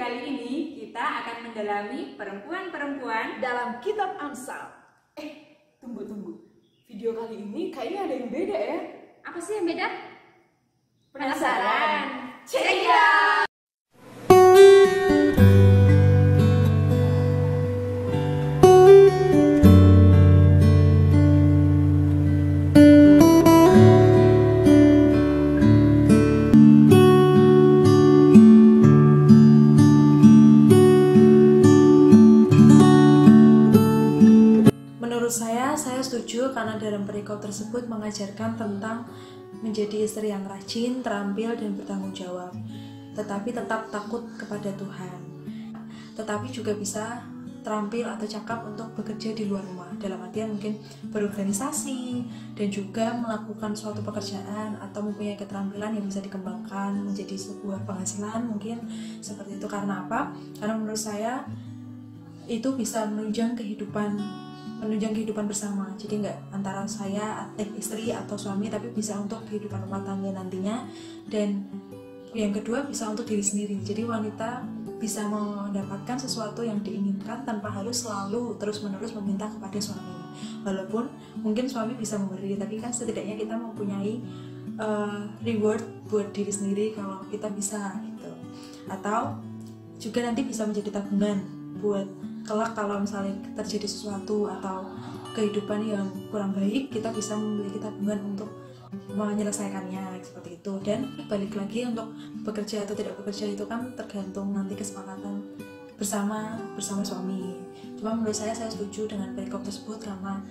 kali ini kita akan mendalami perempuan-perempuan dalam kitab Amsal. Tunggu. Video kali ini kayaknya ada yang beda ya. Apa sih yang beda? Penasaran? Check it out! Menurut saya setuju karena dalam perikop tersebut mengajarkan tentang menjadi istri yang rajin, terampil, dan bertanggung jawab, tetapi tetap takut kepada Tuhan. Tetapi juga bisa terampil atau cakap untuk bekerja di luar rumah, dalam artian mungkin berorganisasi dan juga melakukan suatu pekerjaan atau mempunyai keterampilan yang bisa dikembangkan menjadi sebuah penghasilan, mungkin seperti itu. Karena apa? Karena menurut saya itu bisa menunjang kehidupan bersama. Jadi nggak antara saya istri atau suami, tapi bisa untuk kehidupan rumah tangga nantinya. Dan yang kedua bisa untuk diri sendiri. Jadi wanita bisa mendapatkan sesuatu yang diinginkan tanpa harus selalu terus-menerus meminta kepada suami. Walaupun mungkin suami bisa memberi, tapi kan setidaknya kita mempunyai reward buat diri sendiri kalau kita bisa gitu. Atau juga nanti bisa menjadi tabungan buat kelak kalau misalnya terjadi sesuatu atau kehidupan yang kurang baik, kita bisa memiliki tabungan untuk menyelesaikannya seperti itu. Dan balik lagi untuk bekerja atau tidak bekerja itu kan tergantung nanti kesepakatan bersama suami. Cuma menurut saya setuju dengan perikop tersebut karena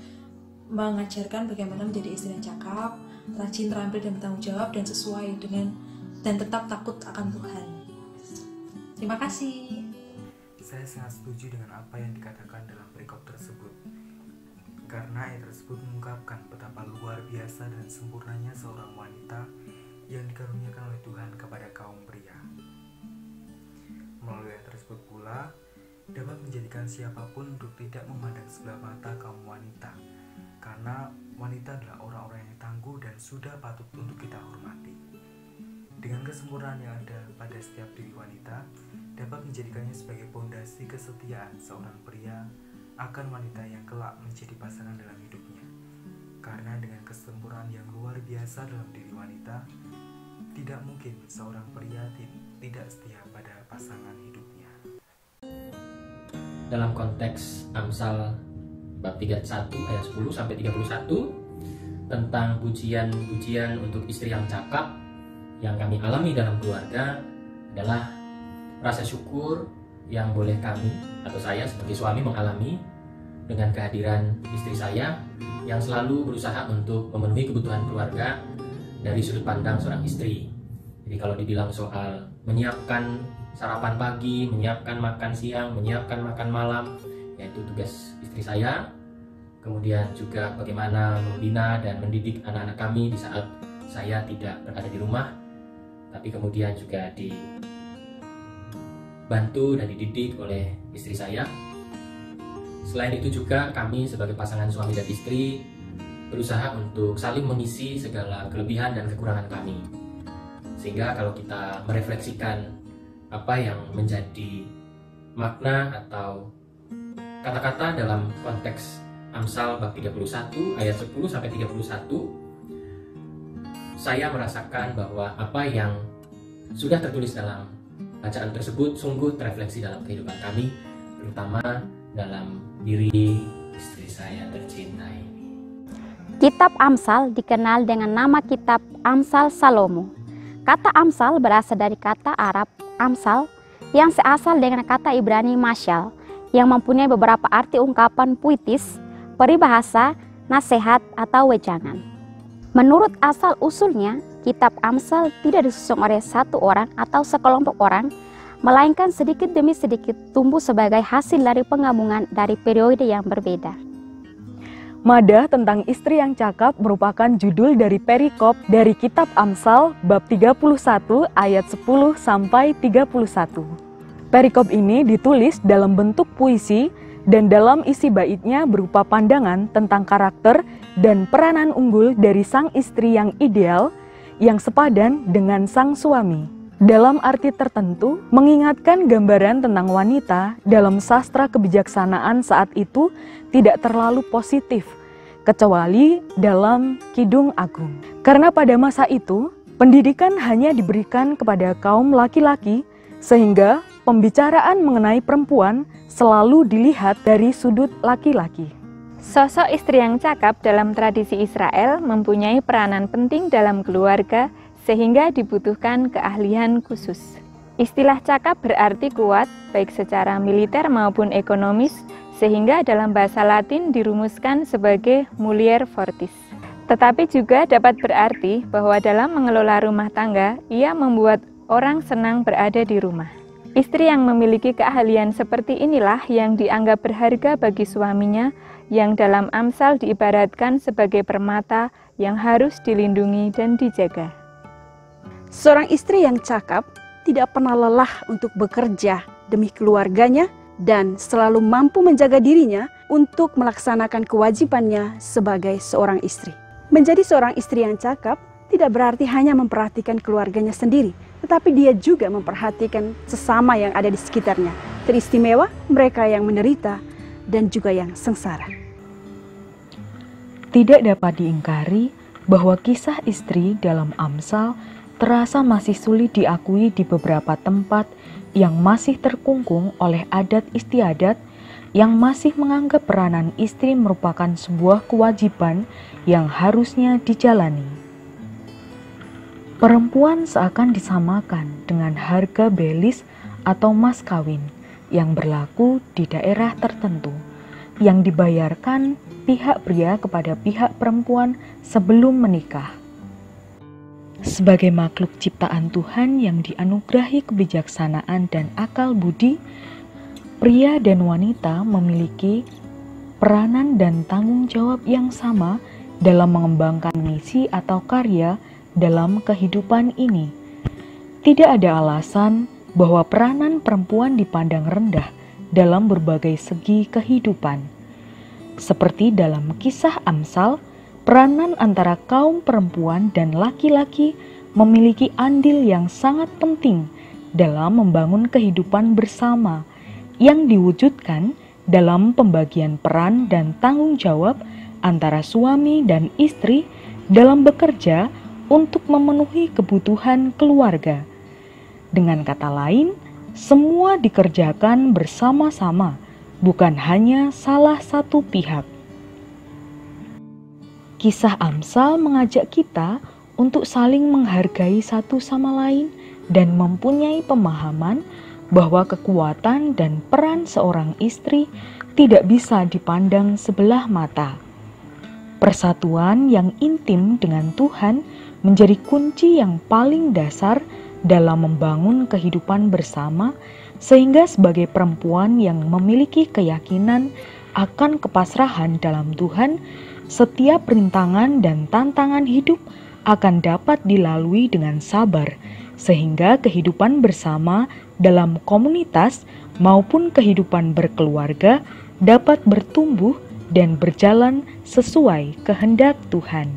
mengajarkan bagaimana menjadi istri yang cakap, rajin, terampil, dan bertanggung jawab, dan sesuai dengan dan tetap takut akan Tuhan. Terima kasih. Saya sangat setuju dengan apa yang dikatakan dalam perikop tersebut, karena ayat tersebut mengungkapkan betapa luar biasa dan sempurnanya seorang wanita yang dikaruniakan oleh Tuhan kepada kaum pria. Melalui ayat tersebut pula dapat menjadikan siapapun untuk tidak memandang sebelah mata kaum wanita, karena wanita adalah orang-orang yang tangguh dan sudah patut untuk kita hormati. Dengan kesempurnaan yang ada pada setiap diri wanita, dapat menjadikannya sebagai pondasi kesetiaan seorang pria akan wanita yang kelak menjadi pasangan dalam hidupnya. Karena dengan kesempurnaan yang luar biasa dalam diri wanita, tidak mungkin seorang pria tidak setia pada pasangan hidupnya. Dalam konteks Amsal bab 31 ayat 10 sampai 31 tentang pujian-pujian untuk istri yang cakap yang kami alami dalam keluarga adalah rasa syukur yang boleh kami atau saya sebagai suami mengalami dengan kehadiran istri saya yang selalu berusaha untuk memenuhi kebutuhan keluarga dari sudut pandang seorang istri. Jadi kalau dibilang soal menyiapkan sarapan pagi, menyiapkan makan siang, menyiapkan makan malam, yaitu tugas istri saya. Kemudian juga bagaimana membina dan mendidik anak-anak kami di saat saya tidak berada di rumah, tapi kemudian juga dibantu dan dididik oleh istri saya. Selain itu juga kami sebagai pasangan suami dan istri berusaha untuk saling mengisi segala kelebihan dan kekurangan kami. Sehingga kalau kita merefleksikan apa yang menjadi makna atau kata-kata dalam konteks Amsal bab 31 ayat 10 sampai 31, saya merasakan bahwa apa yang sudah tertulis dalam bacaan tersebut sungguh terefleksi dalam kehidupan kami, terutama dalam diri istri saya tercintai. Kitab Amsal dikenal dengan nama Kitab Amsal Salomo. Kata Amsal berasal dari kata Arab Amsal yang seasal dengan kata Ibrani Mashal yang mempunyai beberapa arti ungkapan puitis, peribahasa, nasihat, atau wejangan. Menurut asal-usulnya, Kitab Amsal tidak disusun oleh satu orang atau sekelompok orang, melainkan sedikit demi sedikit tumbuh sebagai hasil dari penggabungan dari periode yang berbeda. Madah tentang istri yang cakap merupakan judul dari perikop dari Kitab Amsal bab 31 ayat 10 sampai 31. Perikop ini ditulis dalam bentuk puisi dan dalam isi baitnya berupa pandangan tentang karakter dan peranan unggul dari sang istri yang ideal yang sepadan dengan sang suami. dalam arti tertentu mengingatkan gambaran tentang wanita dalam sastra kebijaksanaan saat itu tidak terlalu positif, kecuali dalam Kidung Agung. Karena pada masa itu, pendidikan hanya diberikan kepada kaum laki-laki, sehingga pembicaraan mengenai perempuan selalu dilihat dari sudut laki-laki. Sosok istri yang cakap dalam tradisi Israel mempunyai peranan penting dalam keluarga, sehingga dibutuhkan keahlian khusus. Istilah cakap berarti kuat, baik secara militer maupun ekonomis, sehingga dalam bahasa Latin dirumuskan sebagai mulier fortis. Tetapi juga dapat berarti bahwa dalam mengelola rumah tangga, ia membuat orang senang berada di rumah. Istri yang memiliki keahlian seperti inilah yang dianggap berharga bagi suaminya, yang dalam Amsal diibaratkan sebagai permata yang harus dilindungi dan dijaga. Seorang istri yang cakap tidak pernah lelah untuk bekerja demi keluarganya dan selalu mampu menjaga dirinya untuk melaksanakan kewajibannya sebagai seorang istri. Menjadi seorang istri yang cakap tidak berarti hanya memperhatikan keluarganya sendiri, tetapi dia juga memperhatikan sesama yang ada di sekitarnya, teristimewa mereka yang menderita dan juga yang sengsara. Tidak dapat diingkari bahwa kisah istri dalam Amsal terasa masih sulit diakui di beberapa tempat yang masih terkungkung oleh adat istiadat yang masih menganggap peranan istri merupakan sebuah kewajiban yang harusnya dijalani. Perempuan seakan disamakan dengan harga belis atau mas kawin yang berlaku di daerah tertentu, yang dibayarkan pihak pria kepada pihak perempuan sebelum menikah. Sebagai makhluk ciptaan Tuhan yang dianugerahi kebijaksanaan dan akal budi, pria dan wanita memiliki peranan dan tanggung jawab yang sama dalam mengembangkan misi atau karya dalam kehidupan ini. Tidak ada alasan bahwa peranan perempuan dipandang rendah dalam berbagai segi kehidupan. Seperti dalam kisah Amsal, peranan antara kaum perempuan dan laki-laki memiliki andil yang sangat penting dalam membangun kehidupan bersama yang diwujudkan dalam pembagian peran dan tanggung jawab antara suami dan istri dalam bekerja untuk memenuhi kebutuhan keluarga. Dengan kata lain, semua dikerjakan bersama-sama, bukan hanya salah satu pihak. Kisah Amsal mengajak kita untuk saling menghargai satu sama lain dan mempunyai pemahaman bahwa kekuatan dan peran seorang istri tidak bisa dipandang sebelah mata. Persatuan yang intim dengan Tuhan menjadi kunci yang paling dasar dalam membangun kehidupan bersama, sehingga sebagai perempuan yang memiliki keyakinan akan kepasrahan dalam Tuhan, setiap rintangan dan tantangan hidup akan dapat dilalui dengan sabar, sehingga kehidupan bersama dalam komunitas maupun kehidupan berkeluarga dapat bertumbuh dan berjalan sesuai kehendak Tuhan.